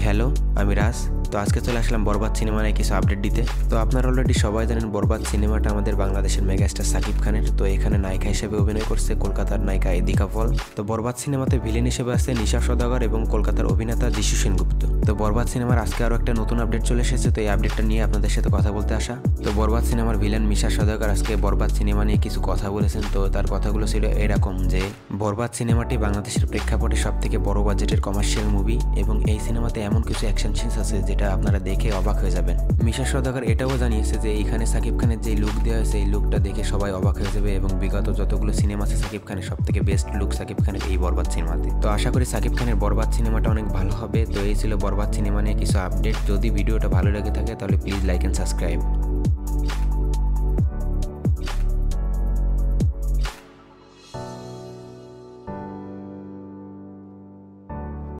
Hello, আমি রাজ। তো আজকে চলে আসলাম বরবাদ সিনেমা নিয়ে কিছু আপডেট দিতে। তো আপনারা অলরেডি সবাই জানেন বরবাদ সিনেমাটা আমাদের বাংলাদেশের মেগাস্টার সাকিব খানের। তো এখানে নায়িকা হিসেবে অভিনয় করছে কলকাতার নায়িকা এদিকা পল। তো বরবাদ সিনেমাতে ভিলেন হিসেবে আছে নিশা সওদাগর এবং কলকাতার অভিনেতা যিশু সেনগুপ্ত। তো বরবাদ সিনেমার আজকে আরও একটা নতুন আপডেট চলে এসেছে। তো এই আপডেটটা নিয়ে আপনাদের সাথে কথা বলতে আসা। তো বরবাদ সিনেমার ভিলেন নিশা সওদাগর আজকে বরবাদ সিনেমা নিয়ে কিছু কথা বলেছেন। তো তার কথাগুলো ছিল এরকম যে বরবাদ সিনেমাটি বাংলাদেশের প্রেক্ষাপটে সবথেকে বড় বাজেটের কমার্শিয়াল মুভি এবং এই সিনেমাতে এমন কিছু অ্যাকশন সিনস আছে যেটা আপনারা দেখে অবাক হয়ে যাবেন। মিশা সওদাগর এটাও জানিয়েছে যে এইখানে সাকিব খানের যে লুক দেওয়া হয়েছে এই লুকটা দেখে সবাই অবাক হয়ে যাবে এবং বিগত যতগুলো সিনেমা আছে সাকিব খানের সবথেকে বেস্ট লুক সাকিব খানের এই বরবাদ সিনেমাতে। তো আশা করি সাকিব খানের বরবাদ সিনেমাটা অনেক ভালো হবে। তো এই ছিল বরবাদ সিনেমা নিয়ে কিছু আপডেট। যদি ভিডিওটা ভালো লেগে থাকে তাহলে প্লিজ লাইক এন্ড সাবস্ক্রাইব।